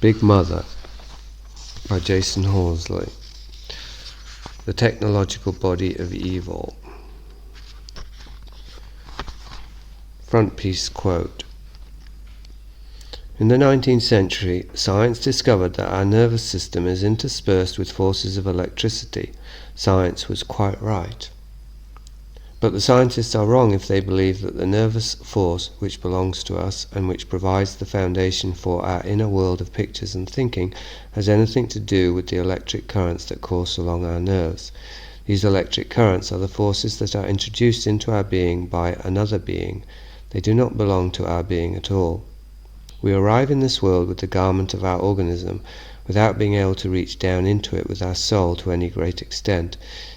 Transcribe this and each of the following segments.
Big Mother by Jasun Horsley. The Technological Body of Evil. Frontpiece quote. In the 19th century, science discovered that our nervous system is interspersed with forces of electricity. Science was quite right. But the scientists are wrong if they believe that the nervous force which belongs to us and which provides the foundation for our inner world of pictures and thinking has anything to do with the electric currents that course along our nerves. These electric currents are the forces that are introduced into our being by another being. They do not belong to our being at all. We arrive in this world with the garment of our organism, without being able to reach down into it with our soul to any great extent.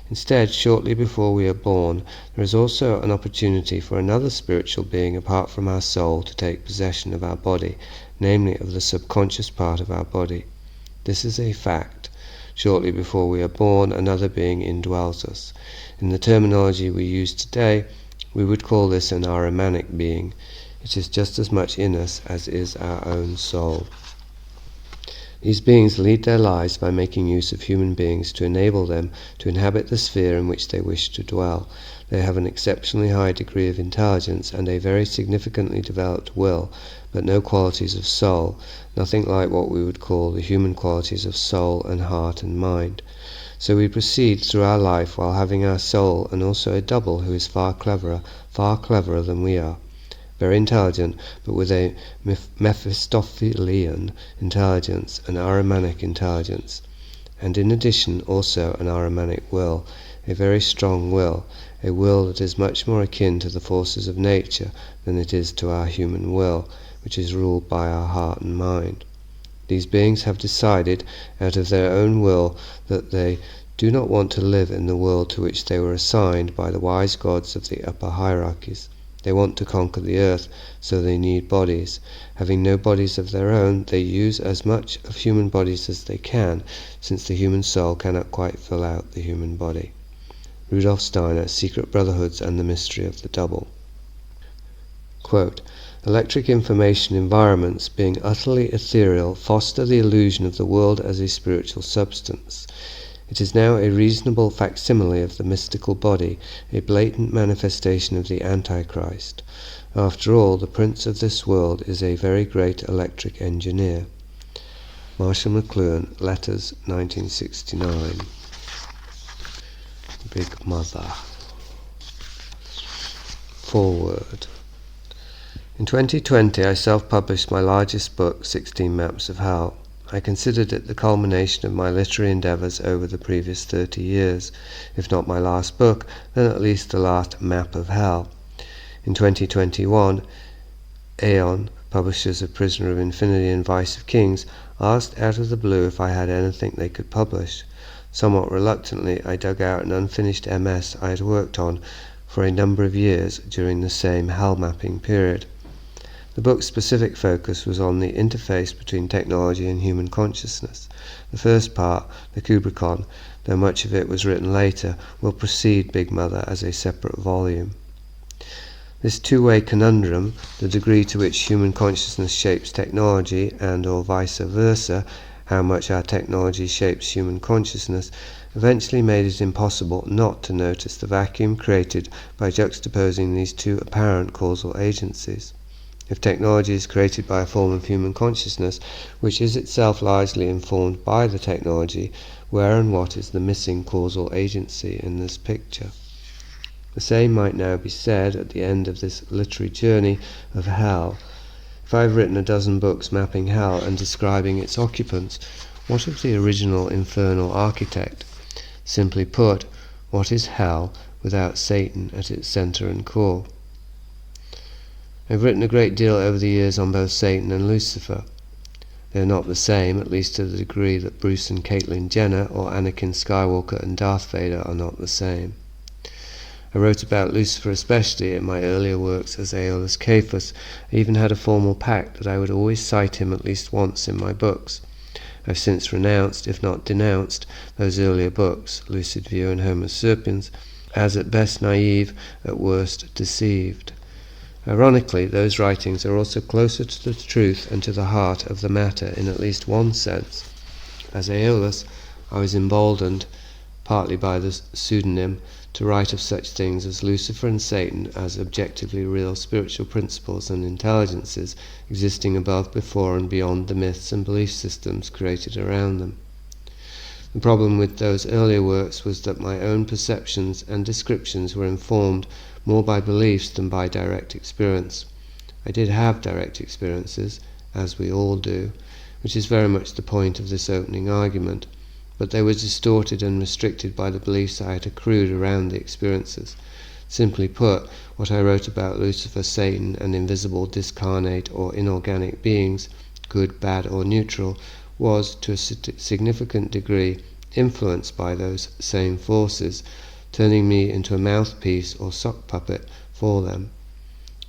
Instead, shortly before we are born, there is also an opportunity for another spiritual being apart from our soul to take possession of our body, namely of the subconscious part of our body. This is a fact. Shortly before we are born, another being indwells us. In the terminology we use today, we would call this an Ahrimanic being. It is just as much in us as is our own soul. These beings lead their lives by making use of human beings to enable them to inhabit the sphere in which they wish to dwell. They have an exceptionally high degree of intelligence and a very significantly developed will, but no qualities of soul, nothing like what we would call the human qualities of soul and heart and mind. So we proceed through our life while having our soul and also a double who is far cleverer than we are. Very intelligent, but with a Mephistophelian intelligence, an Ahrimanic intelligence, and in addition also an Ahrimanic will, a very strong will, a will that is much more akin to the forces of nature than it is to our human will, which is ruled by our heart and mind. These beings have decided, out of their own will, that they do not want to live in the world to which they were assigned by the wise gods of the upper hierarchies. They want to conquer the earth, so they need bodies. Having no bodies of their own, they use as much of human bodies as they can, since the human soul cannot quite fill out the human body. Rudolf Steiner, Secret Brotherhoods and the Mystery of the Double. Quote, electric information environments, being utterly ethereal, foster the illusion of the world as a spiritual substance. It is now a reasonable facsimile of the mystical body, a blatant manifestation of the Antichrist. After all, the prince of this world is a very great electric engineer. Marshall McLuhan, Letters, 1969. Big Mother. Foreword. In 2020, I self-published my largest book, 16 Maps of Hell. I considered it the culmination of my literary endeavours over the previous 30 years. If not my last book, then at least the last map of hell. In 2021, Aeon, publishers of Prisoner of Infinity and Vice of Kings, asked out of the blue if I had anything they could publish. Somewhat reluctantly, I dug out an unfinished MS I had worked on for a number of years during the same hell mapping period. The book's specific focus was on the interface between technology and human consciousness. The first part, the Kubrickon, though much of it was written later, will precede Big Mother as a separate volume. This two-way conundrum, the degree to which human consciousness shapes technology and or vice versa, how much our technology shapes human consciousness, eventually made it impossible not to notice the vacuum created by juxtaposing these two apparent causal agencies. If technology is created by a form of human consciousness, which is itself largely informed by the technology, where and what is the missing causal agency in this picture? The same might now be said at the end of this literary journey of hell. If I have written a dozen books mapping hell and describing its occupants, what of the original infernal architect? Simply put, what is hell without Satan at its centre and core? I've written a great deal over the years on both Satan and Lucifer. They are not the same, at least to the degree that Bruce and Caitlyn Jenner or Anakin Skywalker and Darth Vader are not the same. I wrote about Lucifer especially in my earlier works as Aeolus Cephas. I even had a formal pact that I would always cite him at least once in my books. I've since renounced, if not denounced, those earlier books, Lucid View and Homo Sapiens, as at best naive, at worst deceived. Ironically, those writings are also closer to the truth and to the heart of the matter in at least one sense. As Aeolus, I was emboldened, partly by the pseudonym, to write of such things as Lucifer and Satan as objectively real spiritual principles and intelligences existing above, before, and beyond the myths and belief systems created around them. The problem with those earlier works was that my own perceptions and descriptions were informed more by beliefs than by direct experience. I did have direct experiences, as we all do, which is very much the point of this opening argument, but they were distorted and restricted by the beliefs I had accrued around the experiences. Simply put, what I wrote about Lucifer, Satan, and invisible discarnate or inorganic beings, good, bad, or neutral, was, to a significant degree, influenced by those same forces, turning me into a mouthpiece or sock puppet for them.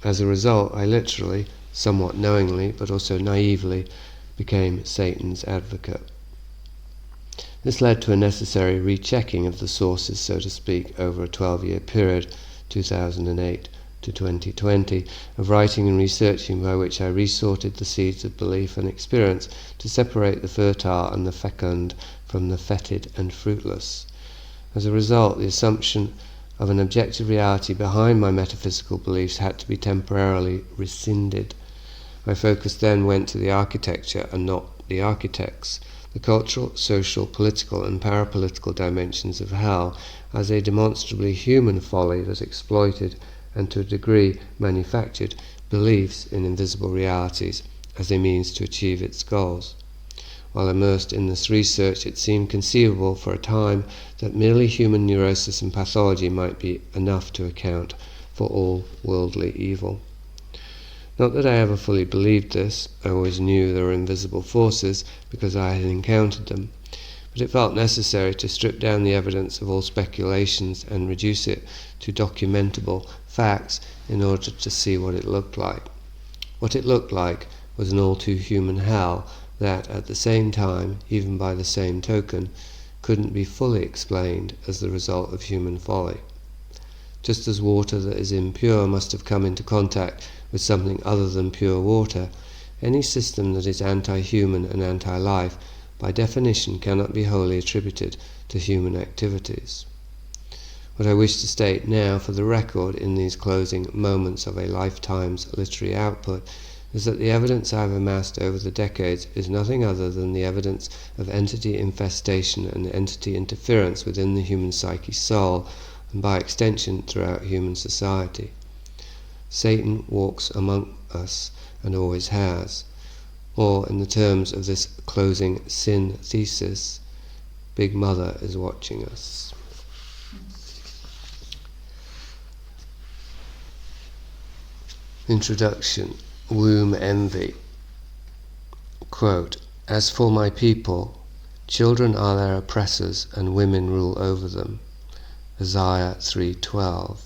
As a result, I literally, somewhat knowingly, but also naively, became Satan's advocate. This led to a necessary rechecking of the sources, so to speak, over a 12-year period, 2008 to 2020, of writing and researching, by which I resorted the seeds of belief and experience to separate the fertile and the fecund from the fetid and fruitless. As a result, the assumption of an objective reality behind my metaphysical beliefs had to be temporarily rescinded. My focus then went to the architecture and not the architects, the cultural, social, political, and parapolitical dimensions of hell as a demonstrably human folly that exploited, and to a degree manufactured, beliefs in invisible realities as a means to achieve its goals. While immersed in this research, it seemed conceivable for a time that merely human neurosis and pathology might be enough to account for all worldly evil. Not that I ever fully believed this. I always knew there were invisible forces because I had encountered them, but it felt necessary to strip down the evidence of all speculations and reduce it to documentable facts in order to see what it looked like. What it looked like was an all-too-human hell that, at the same time, even by the same token, couldn't be fully explained as the result of human folly. Just as water that is impure must have come into contact with something other than pure water, any system that is anti-human and anti-life, by definition, cannot be wholly attributed to human activities. What I wish to state now, for the record, in these closing moments of a lifetime's literary output, is that the evidence I have amassed over the decades is nothing other than the evidence of entity infestation and entity interference within the human psyche soul, and by extension throughout human society. Satan walks among us and always has, or in the terms of this closing sin thesis, Big Mother is watching us. Introduction. Womb envy. Quote, "As for my people, children are their oppressors and women rule over them." Isaiah 3:12.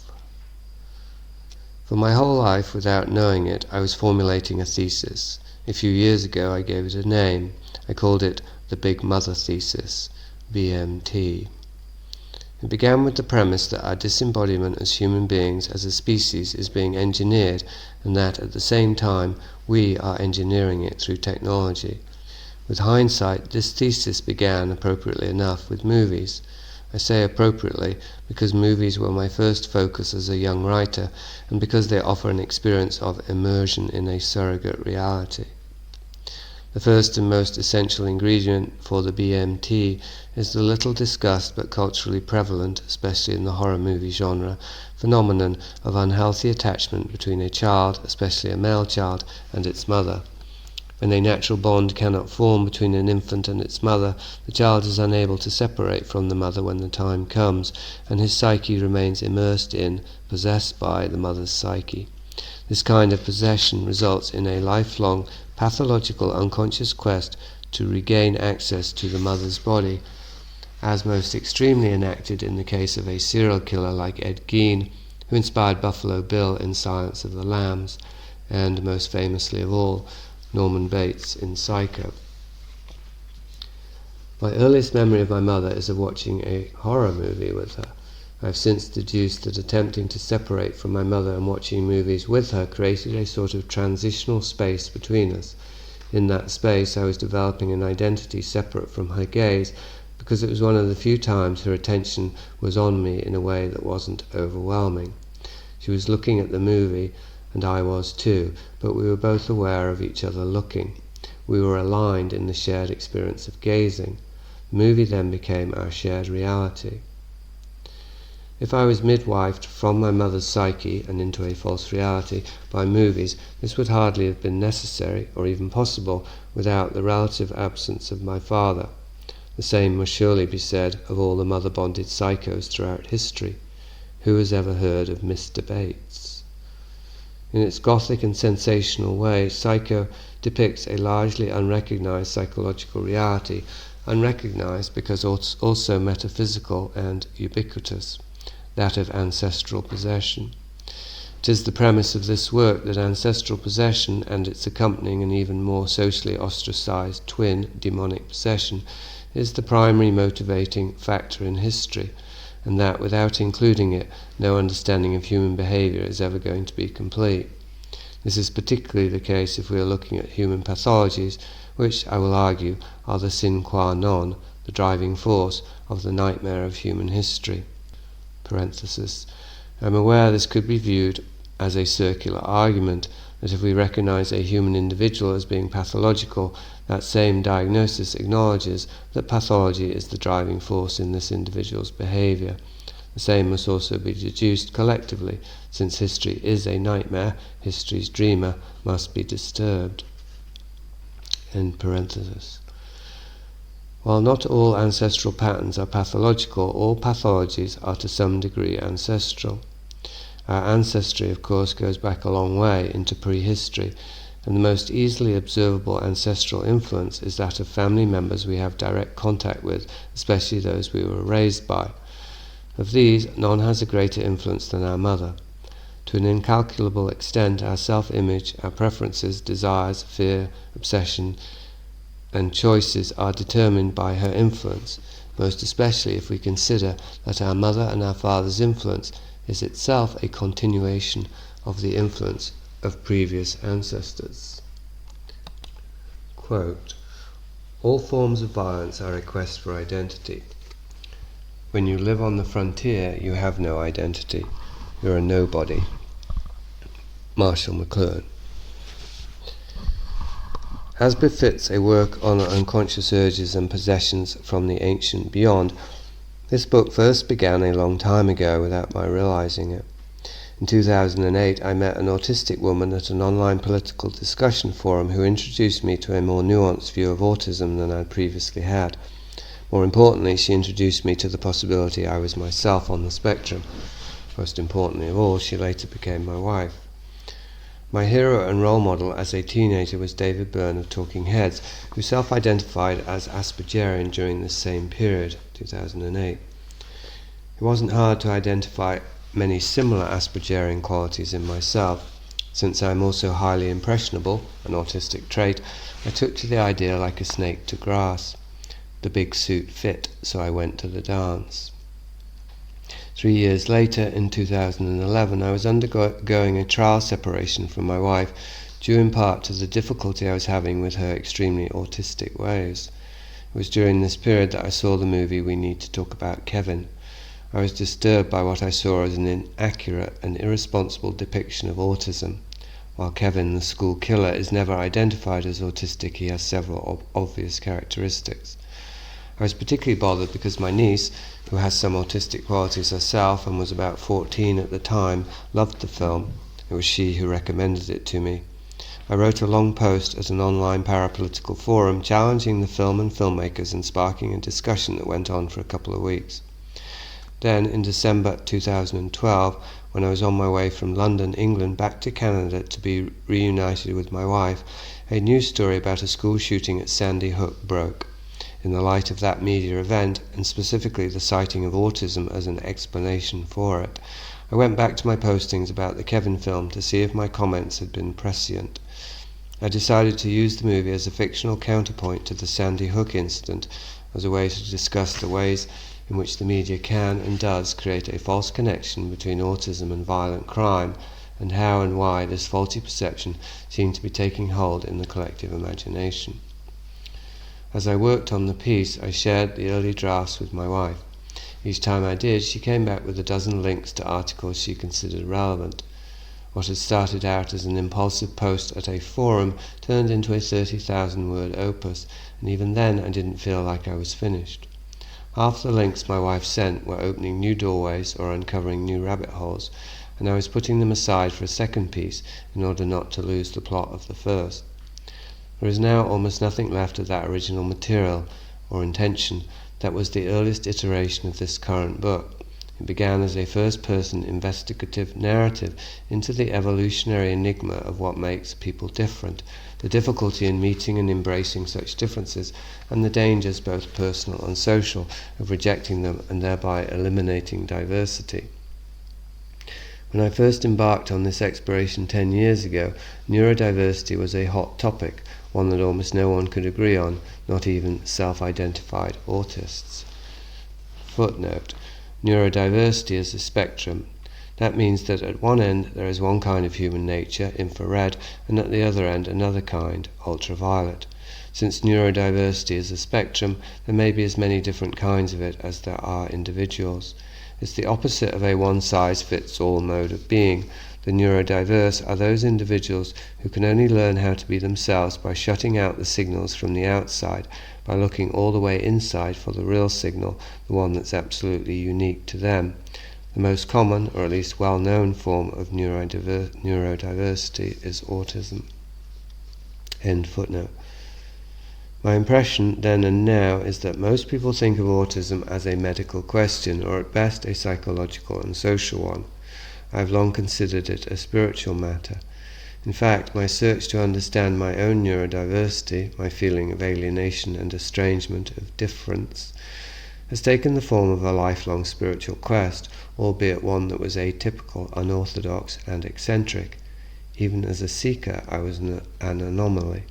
For my whole life, without knowing it, I was formulating a thesis. A few years ago I gave it a name. I called it the Big Mother Thesis, BMT. It began with the premise that our disembodiment as human beings, as a species, is being engineered, and that at the same time we are engineering it through technology. With hindsight, this thesis began, appropriately enough, with movies. I say appropriately because movies were my first focus as a young writer, and because they offer an experience of immersion in a surrogate reality. The first and most essential ingredient for the BMT is the little discussed but culturally prevalent, especially in the horror movie genre, phenomenon of unhealthy attachment between a child, especially a male child, and its mother. When a natural bond cannot form between an infant and its mother, the child is unable to separate from the mother when the time comes, and his psyche remains immersed in, possessed by, the mother's psyche. This kind of possession results in a lifelong, pathological, unconscious quest to regain access to the mother's body, as most extremely enacted in the case of a serial killer like Ed Gein, who inspired Buffalo Bill in Silence of the Lambs, and, most famously of all, Norman Bates in Psycho. My earliest memory of my mother is of watching a horror movie with her. I have since deduced that attempting to separate from my mother and watching movies with her created a sort of transitional space between us. In that space, I was developing an identity separate from her gaze, because it was one of the few times her attention was on me in a way that wasn't overwhelming. She was looking at the movie, and I was too, but we were both aware of each other looking. We were aligned in the shared experience of gazing. The movie then became our shared reality. If I was midwifed from my mother's psyche and into a false reality by movies, this would hardly have been necessary, or even possible, without the relative absence of my father. The same must surely be said of all the mother-bonded psychos throughout history. Who has ever heard of Mr. Bates? In its gothic and sensational way, Psycho depicts a largely unrecognized psychological reality, unrecognized because also metaphysical and ubiquitous, that of ancestral possession. It is the premise of this work that ancestral possession and its accompanying and even more socially ostracized twin, demonic possession, is the primary motivating factor in history, and that without including it, no understanding of human behavior is ever going to be complete. This is particularly the case if we are looking at human pathologies, which, I will argue, are the sine qua non, the driving force of the nightmare of human history. Parenthesis. I am aware this could be viewed as a circular argument, that if we recognize a human individual as being pathological, that same diagnosis acknowledges that pathology is the driving force in this individual's behavior. The same must also be deduced collectively. Since history is a nightmare, history's dreamer must be disturbed. End parenthesis. While not all ancestral patterns are pathological, all pathologies are to some degree ancestral. Our ancestry, of course, goes back a long way into prehistory, and the most easily observable ancestral influence is that of family members we have direct contact with, especially those we were raised by. Of these, none has a greater influence than our mother. To an incalculable extent, our self-image, our preferences, desires, fear, obsession, and choices are determined by her influence, most especially if we consider that our mother and our father's influence is itself a continuation of the influence of previous ancestors. Quote, all forms of violence are a quest for identity. When you live on the frontier, you have no identity. You're a nobody. Marshall McLuhan. As befits a work on unconscious urges and possessions from the ancient beyond, this book first began a long time ago without my realizing it. In 2008, I met an autistic woman at an online political discussion forum who introduced me to a more nuanced view of autism than I'd previously had. More importantly, she introduced me to the possibility I was myself on the spectrum. Most importantly of all, she later became my wife. My hero and role model as a teenager was David Byrne of Talking Heads, who self-identified as Aspergerian during this same period, 2008. It wasn't hard to identify many similar Aspergerian qualities in myself. Since I am also highly impressionable, an autistic trait, I took to the idea like a snake to grass. The big suit fit, so I went to the dance. 3 years later, in 2011, I was undergoing a trial separation from my wife, due in part to the difficulty I was having with her extremely autistic ways. It was during this period that I saw the movie We Need to Talk About Kevin. I was disturbed by what I saw as an inaccurate and irresponsible depiction of autism. While Kevin, the school killer, is never identified as autistic, he has several obvious characteristics. I was particularly bothered because my niece, who has some autistic qualities herself and was about 14 at the time, loved the film. It was she who recommended it to me. I wrote a long post at an online parapolitical forum challenging the film and filmmakers and sparking a discussion that went on for a couple of weeks. Then, in December 2012, when I was on my way from London, England, back to Canada to be reunited with my wife, a news story about a school shooting at Sandy Hook broke. In the light of that media event, and specifically the citing of autism as an explanation for it, I went back to my postings about the Kevin film to see if my comments had been prescient. I decided to use the movie as a fictional counterpoint to the Sandy Hook incident, as a way to discuss the ways in which the media can and does create a false connection between autism and violent crime, and how and why this faulty perception seemed to be taking hold in the collective imagination. As I worked on the piece, I shared the early drafts with my wife. Each time I did, she came back with a dozen links to articles she considered relevant. What had started out as an impulsive post at a forum turned into a 30,000-word opus, and even then I didn't feel like I was finished. Half the links my wife sent were opening new doorways or uncovering new rabbit holes, and I was putting them aside for a second piece in order not to lose the plot of the first. There is now almost nothing left of that original material, or intention, that was the earliest iteration of this current book. It began as a first-person investigative narrative into the evolutionary enigma of what makes people different, the difficulty in meeting and embracing such differences, and the dangers, both personal and social, of rejecting them and thereby eliminating diversity. When I first embarked on this exploration 10 years ago, neurodiversity was a hot topic, one that almost no one could agree on, not even self-identified autists. Footnote: neurodiversity is a spectrum. That means that at one end there is one kind of human nature, infrared, and at the other end another kind, ultraviolet. Since neurodiversity is a spectrum, there may be as many different kinds of it as there are individuals. It's the opposite of a one-size-fits-all mode of being. The neurodiverse are those individuals who can only learn how to be themselves by shutting out the signals from the outside, by looking all the way inside for the real signal, the one that's absolutely unique to them. The most common, or at least well-known, form of neurodiversity is autism. End footnote. My impression then and now is that most people think of autism as a medical question, or at best a psychological and social one. I have long considered it a spiritual matter. In fact, my search to understand my own neurodiversity, my feeling of alienation and estrangement, of difference, has taken the form of a lifelong spiritual quest, albeit one that was atypical, unorthodox, and eccentric. Even as a seeker, I was an anomaly.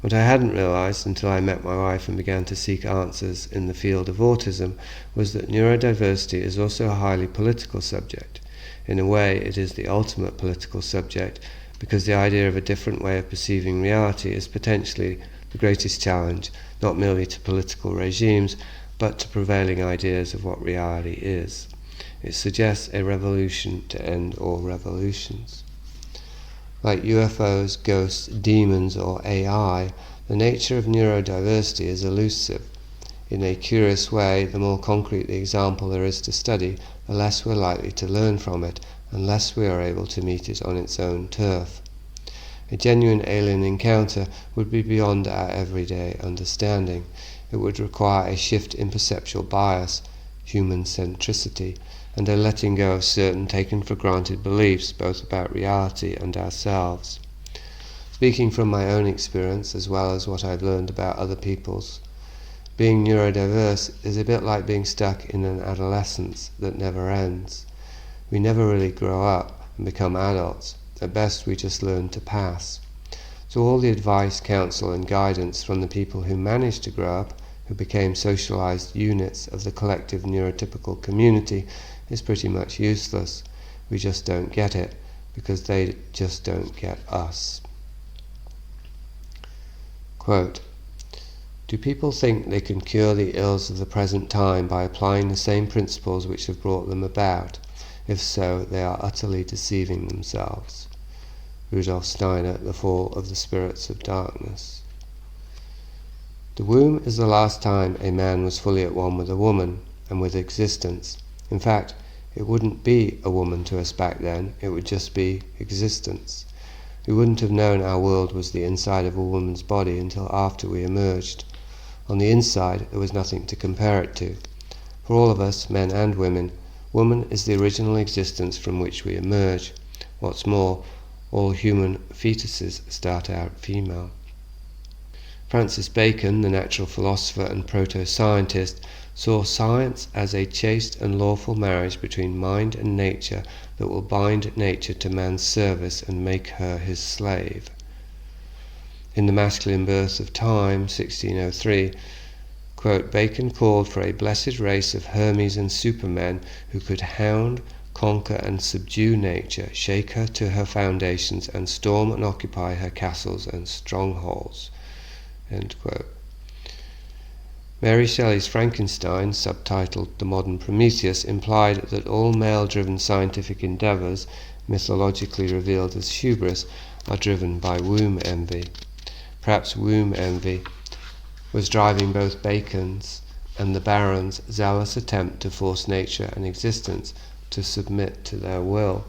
What I hadn't realized until I met my wife and began to seek answers in the field of autism was that neurodiversity is also a highly political subject. In a way, it is the ultimate political subject, because the idea of a different way of perceiving reality is potentially the greatest challenge, not merely to political regimes, but to prevailing ideas of what reality is. It suggests a revolution to end all revolutions. Like UFOs, ghosts, demons, or AI, the nature of neurodiversity is elusive. In a curious way, the more concrete the example there is to study, the less we're likely to learn from it, unless we are able to meet it on its own turf. A genuine alien encounter would be beyond our everyday understanding. It would require a shift in perceptual bias, human centricity, and a letting go of certain taken-for-granted beliefs both about reality and ourselves. Speaking from my own experience, as well as what I've learned about other people's, being neurodiverse is a bit like being stuck in an adolescence that never ends. We never really grow up and become adults. At best, we just learn to pass. So all the advice, counsel, and guidance from the people who managed to grow up, who became socialized units of the collective neurotypical community, is pretty much useless. We just don't get it, because they just don't get us. Quote, "Do people think they can cure the ills of the present time by applying the same principles which have brought them about? If so, they are utterly deceiving themselves." Rudolf Steiner, The Fall of the Spirits of Darkness. The womb is the last time a man was fully at one with a woman, and with existence. In fact, it wouldn't be a woman to us back then, it would just be existence. We wouldn't have known our world was the inside of a woman's body until after we emerged. On the inside, there was nothing to compare it to. For all of us, men and women, woman is the original existence from which we emerge. What's more, all human fetuses start out female. Francis Bacon, the natural philosopher and proto-scientist, saw science as a chaste and lawful marriage between mind and nature that will bind nature to man's service and make her his slave. In The Masculine Birth of Time, 1603, quote, Bacon called for a blessed race of Hermes and Supermen who could hound, conquer and subdue nature, shake her to her foundations, and storm and occupy her castles and strongholds. End quote. Mary Shelley's Frankenstein, subtitled The Modern Prometheus, implied that all male-driven scientific endeavours, mythologically revealed as hubris, are driven by womb envy. Perhaps womb envy was driving both Bacon's and the Baron's zealous attempt to force nature and existence to submit to their will.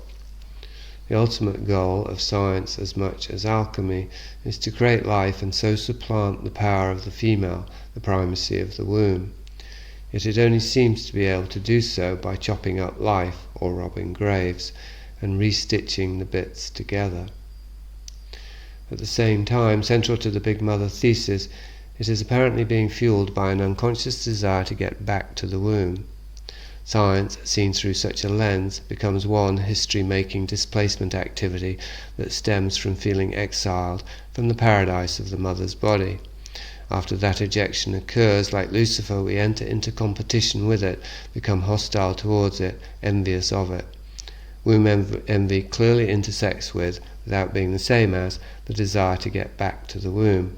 The ultimate goal of science, as much as alchemy, is to create life and so supplant the power of the female, the primacy of the womb. Yet it only seems to be able to do so by chopping up life, or robbing graves, and restitching the bits together. At the same time, central to the Big Mother thesis, it is apparently being fueled by an unconscious desire to get back to the womb. Science, seen through such a lens, becomes one history-making displacement activity that stems from feeling exiled from the paradise of the mother's body. After that ejection occurs, like Lucifer, we enter into competition with it, become hostile towards it, envious of it. Womb envy clearly intersects with, without being the same as, the desire to get back to the womb.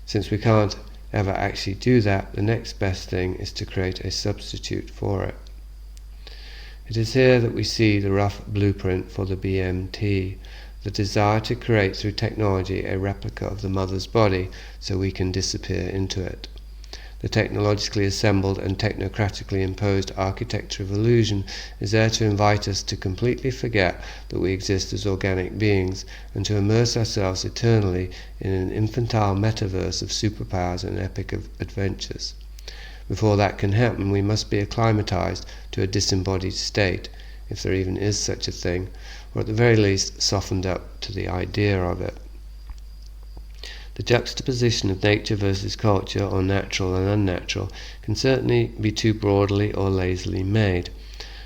Since we can't ever actually do that, the next best thing is to create a substitute for it. It is here that we see the rough blueprint for the BMT, the desire to create through technology a replica of the mother's body so we can disappear into it. The technologically assembled and technocratically imposed architecture of illusion is there to invite us to completely forget that we exist as organic beings and to immerse ourselves eternally in an infantile metaverse of superpowers and epic adventures. Before that can happen, we must be acclimatized to a disembodied state, if there even is such a thing, or at the very least softened up to the idea of it. The juxtaposition of nature versus culture, or natural and unnatural, can certainly be too broadly or lazily made.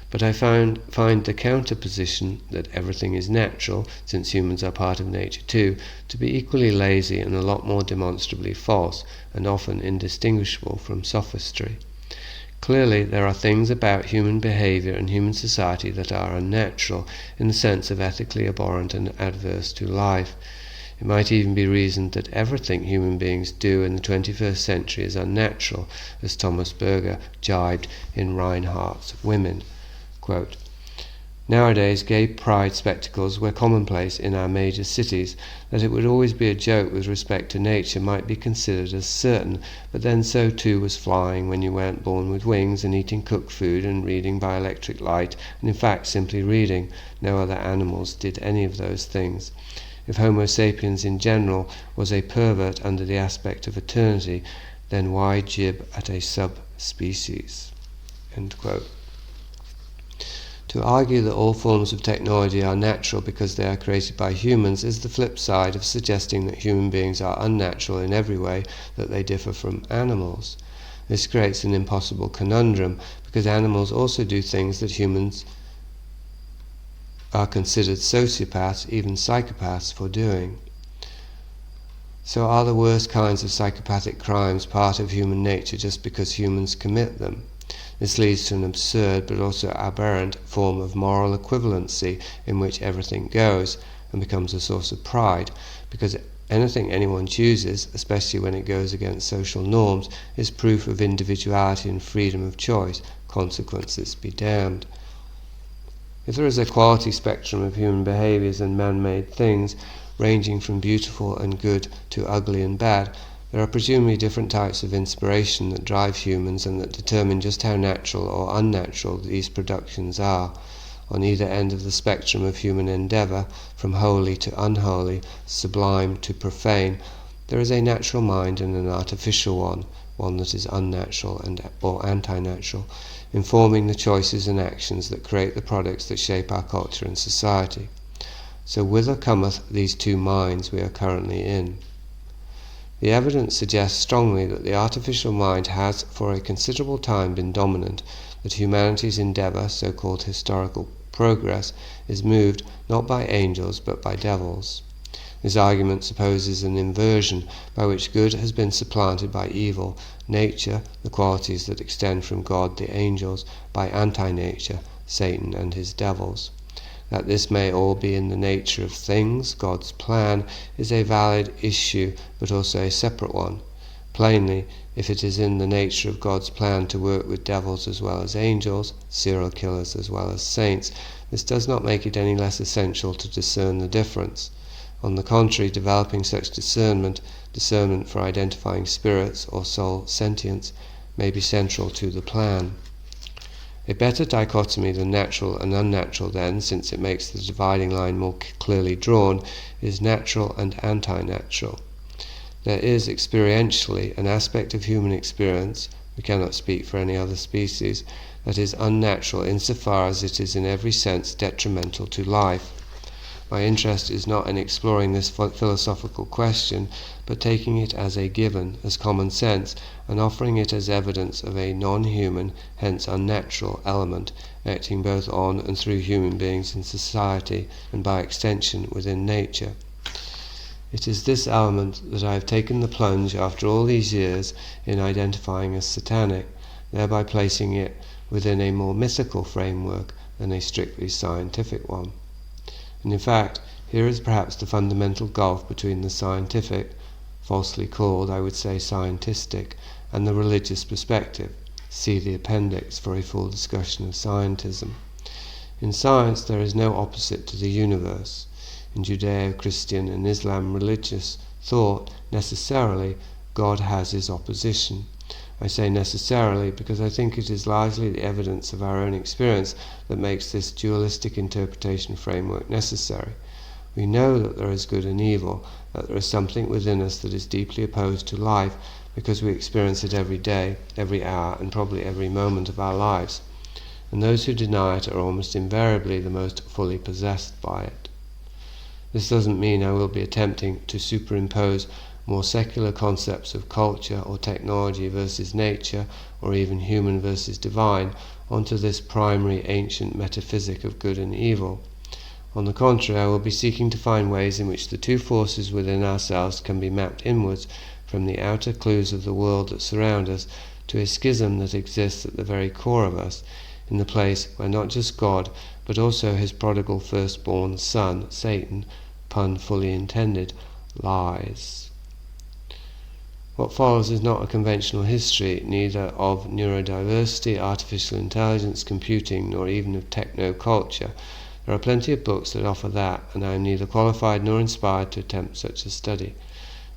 But I find the counterposition that everything is natural, since humans are part of nature too, to be equally lazy and a lot more demonstrably false, and often indistinguishable from sophistry. Clearly, there are things about human behavior and human society that are unnatural, in the sense of ethically abhorrent and adverse to life. It might even be reasoned that everything human beings do in the 21st century is unnatural, as Thomas Berger jibed in Reinhardt's Women. Quote, Nowadays, gay pride spectacles were commonplace in our major cities. That it would always be a joke with respect to nature might be considered as certain, but then so too was flying when you weren't born with wings, and eating cooked food, and reading by electric light, and in fact simply reading. No other animals did any of those things. If Homo sapiens in general was a pervert under the aspect of eternity, then why jib at a subspecies? End quote. To argue that all forms of technology are natural because they are created by humans is the flip side of suggesting that human beings are unnatural in every way that they differ from animals. This creates an impossible conundrum, because animals also do things that humans are considered sociopaths, even psychopaths, for doing. So are the worst kinds of psychopathic crimes part of human nature just because humans commit them? This leads to an absurd but also aberrant form of moral equivalency in which everything goes and becomes a source of pride, because anything anyone chooses, especially when it goes against social norms, is proof of individuality and freedom of choice. Consequences be damned. If there is a quality spectrum of human behaviors and man-made things, ranging from beautiful and good to ugly and bad, there are presumably different types of inspiration that drive humans and that determine just how natural or unnatural these productions are. On either end of the spectrum of human endeavour, from holy to unholy, sublime to profane, there is a natural mind and an artificial one that is unnatural or anti-natural, informing the choices and actions that create the products that shape our culture and society. So whither cometh these two minds we are currently in? The evidence suggests strongly that the artificial mind has for a considerable time been dominant, that humanity's endeavour, so-called historical progress, is moved not by angels but by devils. This argument supposes an inversion by which good has been supplanted by evil, nature, the qualities that extend from God, the angels, by anti-nature, Satan and his devils. That this may all be in the nature of things, God's plan, is a valid issue, but also a separate one. Plainly, if it is in the nature of God's plan to work with devils as well as angels, serial killers as well as saints, this does not make it any less essential to discern the difference. On the contrary, developing such discernment for identifying spirits or soul sentience, may be central to the plan. A better dichotomy than natural and unnatural, then, since it makes the dividing line more clearly drawn, is natural and anti-natural. There is, experientially, an aspect of human experience, we cannot speak for any other species, that is unnatural insofar as it is in every sense detrimental to life. My interest is not in exploring this philosophical question, but taking it as a given, as common sense, and offering it as evidence of a non-human, hence unnatural, element, acting both on and through human beings in society, and by extension within nature. It is this element that I have taken the plunge, after all these years, in identifying as satanic, thereby placing it within a more mythical framework than a strictly scientific one. And in fact, here is perhaps the fundamental gulf between the scientific, falsely called, I would say, scientistic, and the religious perspective. See the appendix for a full discussion of scientism. In science, there is no opposite to the universe. In Judeo-Christian and Islam religious thought, necessarily, God has his opposition. I say necessarily because I think it is largely the evidence of our own experience that makes this dualistic interpretation framework necessary. We know that there is good and evil, that there is something within us that is deeply opposed to life, because we experience it every day, every hour, and probably every moment of our lives. And those who deny it are almost invariably the most fully possessed by it. This doesn't mean I will be attempting to superimpose more secular concepts of culture or technology versus nature, or even human versus divine, onto this primary ancient metaphysic of good and evil. On the contrary, I will be seeking to find ways in which the two forces within ourselves can be mapped inwards from the outer clues of the world that surround us to a schism that exists at the very core of us, in the place where not just God, but also his prodigal firstborn son, Satan, pun fully intended, lies. What follows is not a conventional history, neither of neurodiversity, artificial intelligence, computing, nor even of techno-culture. There are plenty of books that offer that, and I am neither qualified nor inspired to attempt such a study.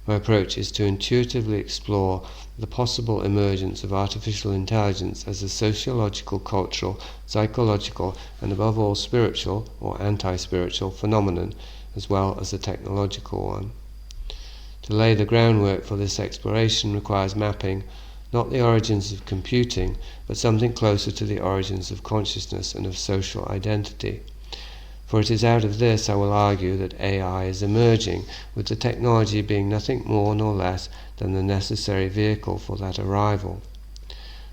My approach is to intuitively explore the possible emergence of artificial intelligence as a sociological, cultural, psychological, and above all spiritual, or anti-spiritual, phenomenon, as well as a technological one. To lay the groundwork for this exploration requires mapping not the origins of computing, but something closer to the origins of consciousness and of social identity. For it is out of this, I will argue, that AI is emerging, with the technology being nothing more nor less than the necessary vehicle for that arrival.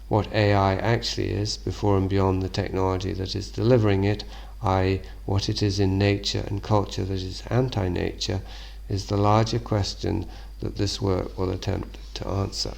What AI actually is, before and beyond the technology that is delivering it, i.e., what it is in nature and culture that is anti-nature, is the larger question that this work will attempt to answer.